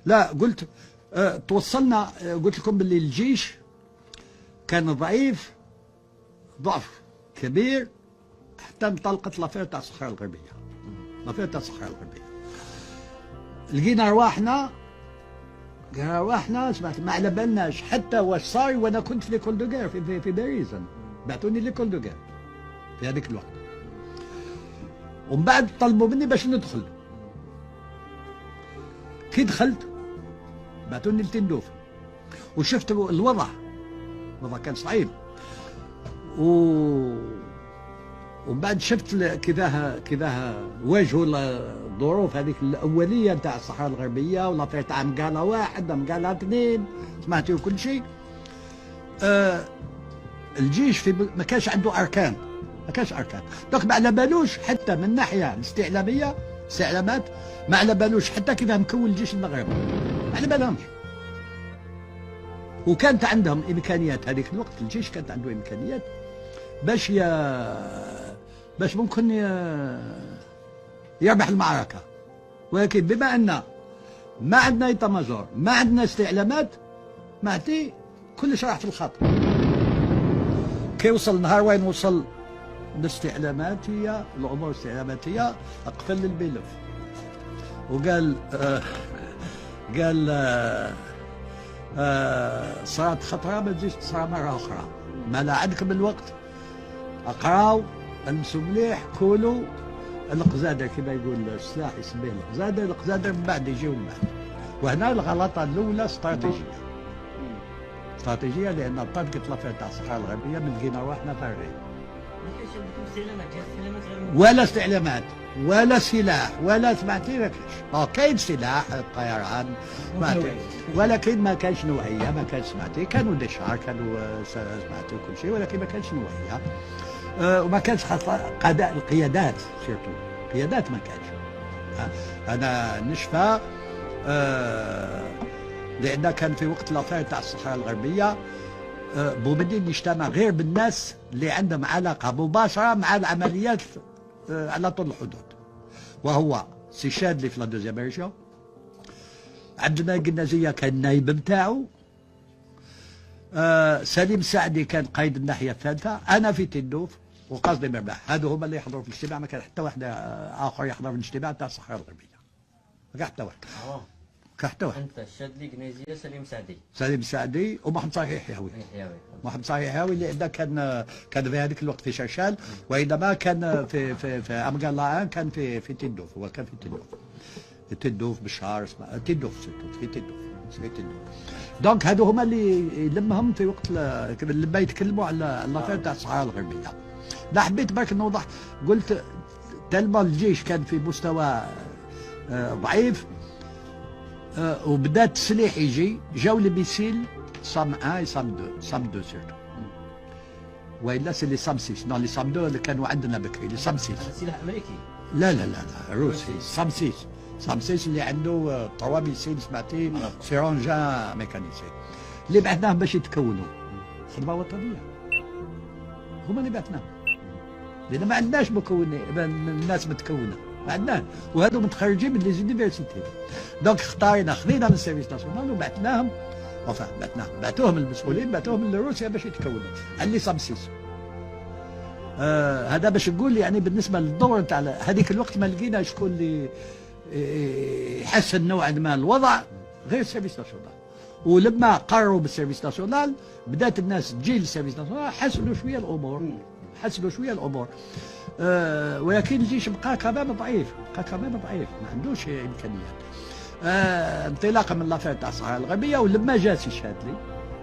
لا قلت توصلنا، قلت لكم باللي الجيش كان ضعيف ضعف كبير حتى انطلقت لافير تاع الصحراء الغربيه. لافير تاع الصحراء الغربيه لقينا رواحنا سمعت ما على بالناش حتى واش صار، وانا كنت في ليكول دو غير في باريس، بعثوني ليكول دو غير في هذيك الوقت، ومن بعد طلبوا مني باش ندخل. كي دخلت بعثوني لتندوف وشفت الوضع كان صعيب، ومن بعد شفت كذا واجهوا الظروف هذيك الاوليه نتاع الصحراء الغربيه، ولافير تاع مقاله واحد مقاله اثنين سمعتي وكل شيء. الجيش ما كانش عنده اركان، دونك ما على بالوش حتى من الناحيه الاستعلاميه استعلامات، ما على بالوش حتى كيف نكون الجيش المغربي، ما على بالهمش. وكانت عندهم امكانيات هذيك الوقت، الجيش كانت عنده امكانيات باش ممكن يربح المعركه، ولكن بما ان ما عندنا ايتا ماجور، ما عندنا استعلامات، معناتي كلش راح في الخط. كي وصل نهار وين وصل الاستعلاماتيه، الامور الاستعلاماتيه، اقفل الملف وقال صارت خطره ما تجيش تصرى مره اخرى، ما لا عندكم الوقت، اقراو المسوا مليح، كولوا القزادر كما يقول السلاح يسميه القزادر من بعد يجيو من بعد. وهنا الغلطه الاولى استراتيجيه لان طبقت لافير تاع الصحراء الغربيه من لقينا روحنا فارغين. ما كانش عندكم استعلامات ولا استعلامات ولا سلاح ولا سمعتي ما كاينش. كاين سلاح الطيران ولكن ما كانش نوعيه، ما كانش سمعتي، كانوا دشار، كانوا سمعتي كل شيء، ولكن ما كانش نوعيه. وما كانش قضاء القيادات، سيرتو القيادات ما كانش. انا نشفى لان كان في وقت لافير تاع الصحراء الغربيه بومدين يجتمع غير بالناس اللي عندهم علاقه مباشره مع العمليات على طول الحدود، وهو سي شادلي في لا دوزيام ريجيون، عندنا النازيه كان النايب نتاعو، سليم سعدي كان قائد الناحيه الثالثه، انا في تندوف وقصدي مرباح. هذو هما اللي يحضروا في الاجتماع، ما كان حتى واحد اخر يحضر في الاجتماع تاع الصحراء الغربيه، ما كان حتى واحد. كان حتى واحد. انت الشادلي كنيزيه سليم سعدي ومحمد صالح يحيوي. محمد صالح يحيوي لان كان في هذيك الوقت في شرشال، وانما كان في امقالا كان في تندوف، هو كان في تندوف بشار تندوف في تندوف. دونك هذو هما اللي يلمهم في وقت لما يتكلموا على لافير تاع الصحراء الغربيه. لا حبيت برك نوضح، قلت تلما الجيش كان في مستوى ضعيف، وبدات السلاح يجي، جاو لي ميسيل صام 1 صام 2 سيرتو، والا سي لي صام 6، نو لي صام 2 اللي كانوا عندنا بكري، لي صام 6 سلاح امريكي. لا روسي، صام 6 اللي عنده 3 ميسيل سمعتي سيرونجان ميكانيسي اللي بعثناهم باش يتكونوا خدمه وطنيه، هما اللي بعثناهم لان ما عندناش مكونين، الناس متكونه ما عندناش، وهذو متخرجين من لي زونيفرسيتي. دونك خذينا من السيرفيس ناسيونال وبعثناهم، بعثوهم المسؤولين، بعثوهم لروسيا باش يتكونوا اللي صام 6. هذا باش نقول يعني بالنسبه للدور تاع هذيك الوقت ما لقينا شكون اللي يحسن نوعا ما الوضع غير السيرفيس ناسيونال. ولما قرروا بالسيرفيس ناسيونال بدات الناس تجي للسيرفيس ناسيونال، حسنوا شويه الامور، ولكن الجيش بقى كمان ضعيف، ما عندوش امكانيات. انطلاقا من لافير تاع الصحراء الغربيه، ولما جا سي شادلي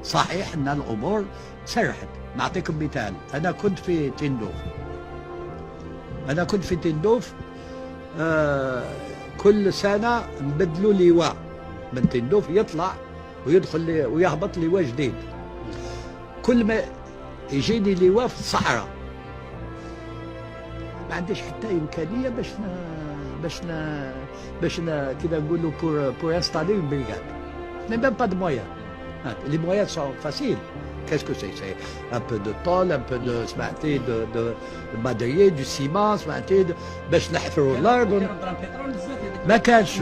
صحيح ان الامور تسرحت. نعطيكم مثال، انا كنت في تندوف، كل سنه نبدلوا لواء من تندوف، يطلع ويدخل ويهبط لواء جديد. كل ما يجيني لواء في الصحراء ما عنديش حتى امكانيه باش كذا نقولوا بور انستالي اون بريغاد، ميم با دو مويان. لي مويان سون فاسيل. Qu'est-ce que c'est un peu de tôle, un peu de سمعتي de madrier, du ciment سمعتي باش نحفروا الارض. ما كانش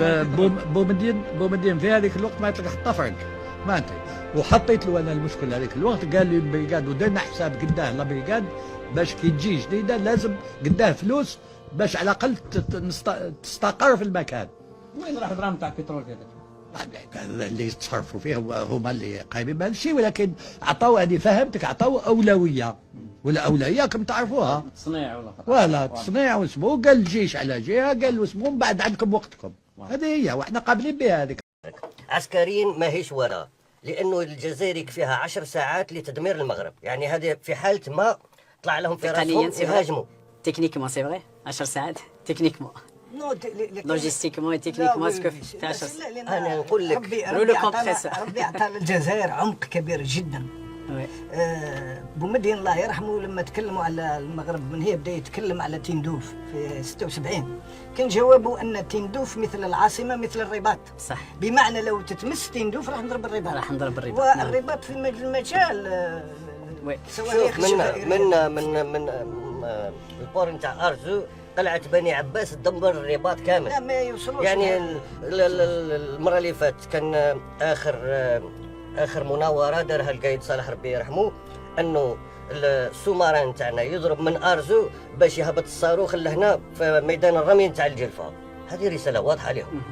بومدين في هذيك الوقت ما يطلق حتى فرنك ما انت. وحطيت له انا المشكل هذيك الوقت، قال لي البريقاد ودرنا حساب قداه لا بريقاد باش كي تجي جديده لازم قداه فلوس باش على الاقل تستقر في المكان. وين راح الدراهم تاع البترول هذا؟ اللي يتصرفوا فيه هما اللي قايمين بهذا الشيء، ولكن عطاو هذه فهمتك، عطاو اولويه، والاولويه كم تعرفوها تصنيع ولا تصنيع واسمه، قال الجيش على جهه، قال واسمه من بعد عندكم وقتكم. هذه هي واحنا قابلين بها هذيك. عسكريين ماهيش وراء، لانه الجزائر يكفيها 10 ساعات لتدمير المغرب، يعني هذه في حاله ما طلع لهم في راسهم يهاجموا. تكنيكمون سي فري 10 ساعات تكنيكمون لوجيستيكمون اي تكنيكمون اسكو في 10 ساعات. انا نقول لك ربي عطى للجزائر عمق كبير جدا. بومدين الله يرحمه لما تكلموا على المغرب من هي بدا يتكلم على تندوف في 76 كان جوابه ان تندوف مثل العاصمه مثل الرباط. صح. بمعنى لو تتمس تندوف راح نضرب الرباط. والرباط في المجال شوف من البور نتاع ارزو قلعه بني عباس تدمر الرباط كامل. لا ما يوصلوش. يعني المره اللي فاتت كان اخر مناوره دارها القايد صالح ربي يرحمه، انه السومران تاعنا يضرب من ارزو باش يهبط الصاروخ لهنا في ميدان الرمي تاع الجلفه. هذه رساله واضحه لهم.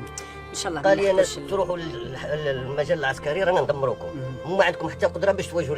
ان شاء الله قال لي الناس تروحوا للمجال العسكري رانا ندمروكم، وما عندكم حتى قدره باش تواجهوا